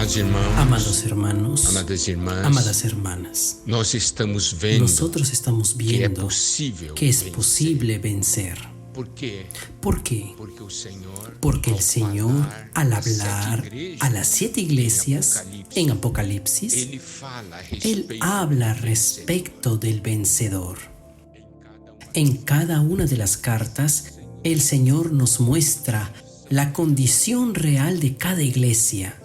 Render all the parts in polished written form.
Amados irmãos, Amados hermanos, amadas irmãs, amadas hermanas, nós estamos vendo nosotros estamos viendo que es posible vencer. Por quê? ¿Por qué? Porque el Señor, Al hablar a las 7 iglesias en Apocalipsis, Él habla respecto del vencedor. En cada una de las cartas, el Señor nos muestra la condición real de cada iglesia,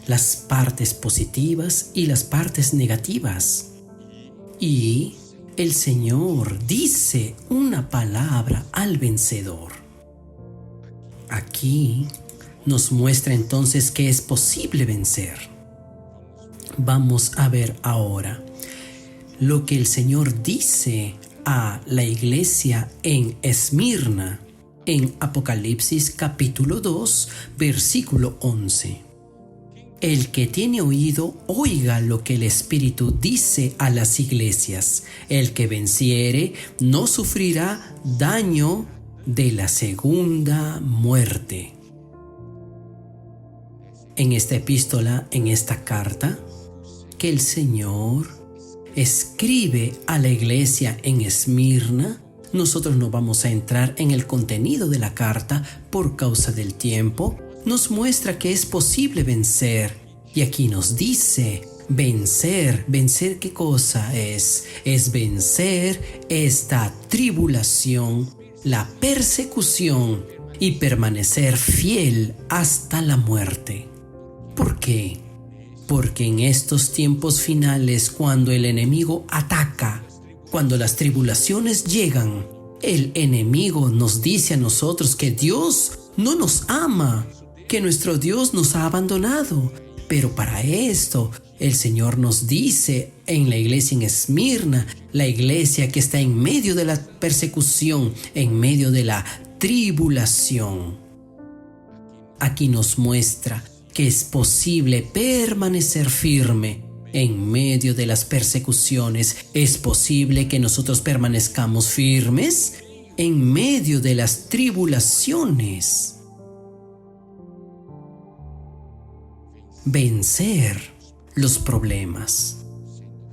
las partes positivas y las partes negativas. Y el Señor dice una palabra al vencedor. Aquí nos muestra entonces que es posible vencer. Vamos a ver ahora lo que el Señor dice a la iglesia en Esmirna, en Apocalipsis capítulo 2, versículo 11. El que tiene oído, oiga lo que el Espíritu dice a las iglesias. El que venciere no sufrirá daño de la segunda muerte. En esta epístola, en esta carta, que el Señor escribe a la iglesia en Esmirna, nosotros no vamos a entrar en el contenido de la carta por causa del tiempo. Nos muestra que es posible vencer. Y aquí nos dice, vencer. ¿Vencer qué cosa es? Es vencer esta tribulación, la persecución y permanecer fiel hasta la muerte. ¿Por qué? Porque en estos tiempos finales, cuando el enemigo ataca, cuando las tribulaciones llegan, el enemigo nos dice a nosotros que Dios no nos ama, que nuestro Dios nos ha abandonado. Pero para esto, el Señor nos dice en la iglesia en Esmirna, la iglesia que está en medio de la persecución, en medio de la tribulación. Aquí nos muestra que es posible permanecer firme en medio de las persecuciones. Es posible que nosotros permanezcamos firmes en medio de las tribulaciones. Vencer los problemas,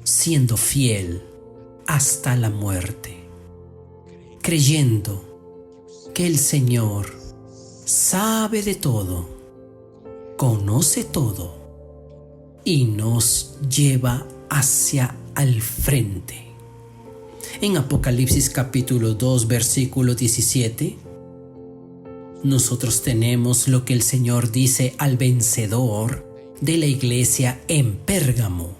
siendo fiel hasta la muerte, creyendo que el Señor sabe de todo, conoce todo y nos lleva hacia el frente. En Apocalipsis capítulo 2, versículo 17, nosotros tenemos lo que el Señor dice al vencedor de la iglesia en Pérgamo.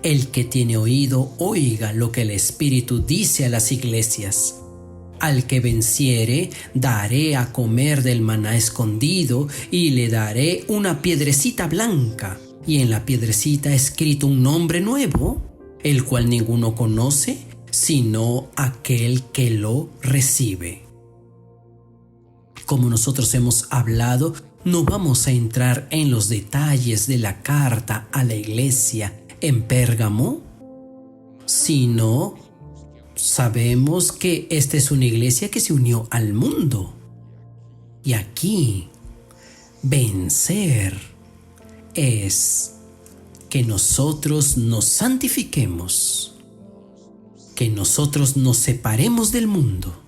El que tiene oído, oiga lo que el Espíritu dice a las iglesias. Al que venciere, daré a comer del maná escondido y le daré una piedrecita blanca, y en la piedrecita escrito un nombre nuevo, el cual ninguno conoce, sino aquel que lo recibe. Como nosotros hemos hablado, no vamos a entrar en los detalles de la carta a la iglesia en Pérgamo, sino sabemos que esta es una iglesia que se unió al mundo. Y aquí, vencer es que nosotros nos santifiquemos, que nosotros nos separemos del mundo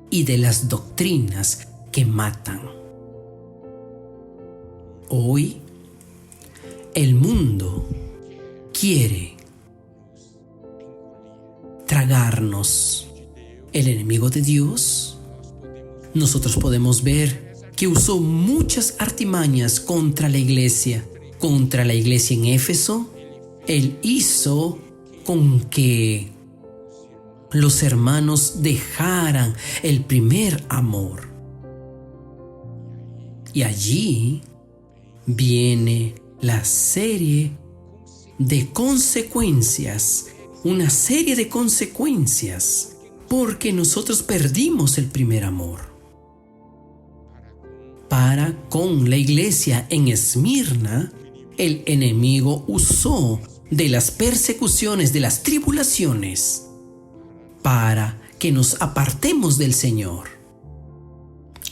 y de las doctrinas que matan. Hoy, el mundo quiere tragarnos. El enemigo de Dios, nosotros podemos ver que usó muchas artimañas contra la iglesia en Éfeso. Él hizo con que los hermanos dejaran el primer amor. Y allí viene la serie de consecuencias, una serie de consecuencias, porque nosotros perdimos el primer amor. Para con la iglesia en Esmirna, el enemigo usó de las persecuciones, de las tribulaciones, para que nos apartemos del Señor.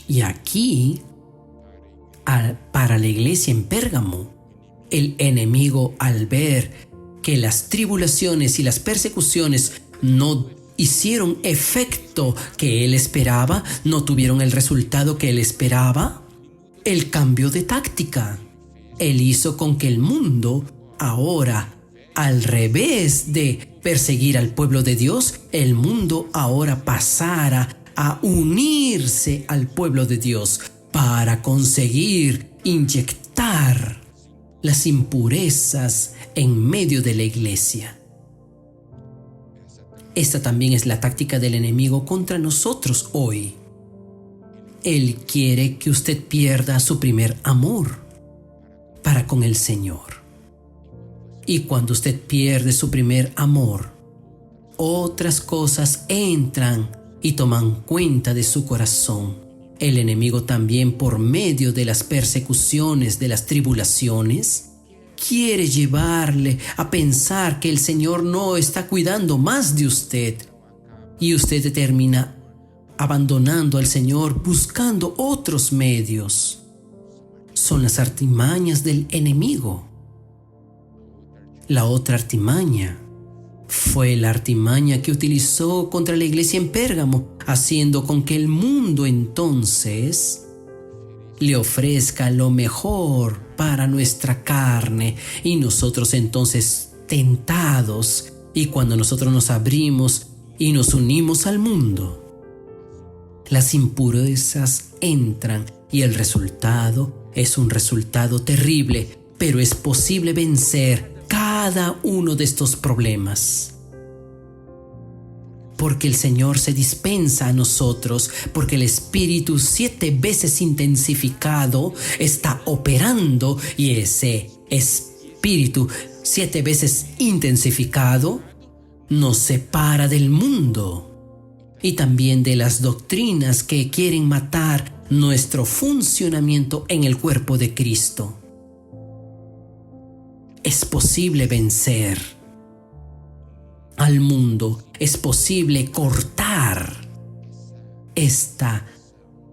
Y aquí para la iglesia en Pérgamo. El enemigo, al ver que las tribulaciones y las persecuciones no hicieron efecto que él esperaba, no tuvieron el resultado que él esperaba, él cambió de táctica. Él hizo con que el mundo ahora, al revés de perseguir al pueblo de Dios, el mundo ahora pasara a unirse al pueblo de Dios para conseguir inyectar las impurezas en medio de la iglesia. Esta también es la táctica del enemigo contra nosotros hoy. Él quiere que usted pierda su primer amor para con el Señor. Y cuando usted pierde su primer amor, otras cosas entran y toman cuenta de su corazón. El enemigo también, por medio de las persecuciones, de las tribulaciones, quiere llevarle a pensar que el Señor no está cuidando más de usted. Y usted termina abandonando al Señor, buscando otros medios. Son las artimañas del enemigo. La otra artimaña fue la artimaña que utilizó contra la iglesia en Pérgamo, haciendo con que el mundo entonces le ofrezca lo mejor para nuestra carne y nosotros entonces tentados, y cuando nosotros nos abrimos y nos unimos al mundo, las impurezas entran y el resultado es un resultado terrible, pero es posible vencer cada uno de estos problemas. Porque el Señor se dispensa a nosotros, porque el Espíritu 7 veces intensificado está operando, y ese Espíritu 7 veces intensificado nos separa del mundo y también de las doctrinas que quieren matar nuestro funcionamiento en el cuerpo de Cristo. Es posible vencer al mundo, es posible cortar esta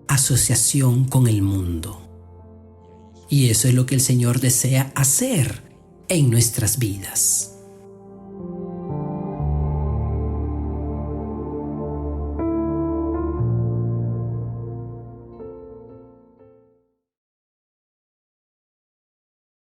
asociación con el mundo. Y eso es lo que el Señor desea hacer en nuestras vidas.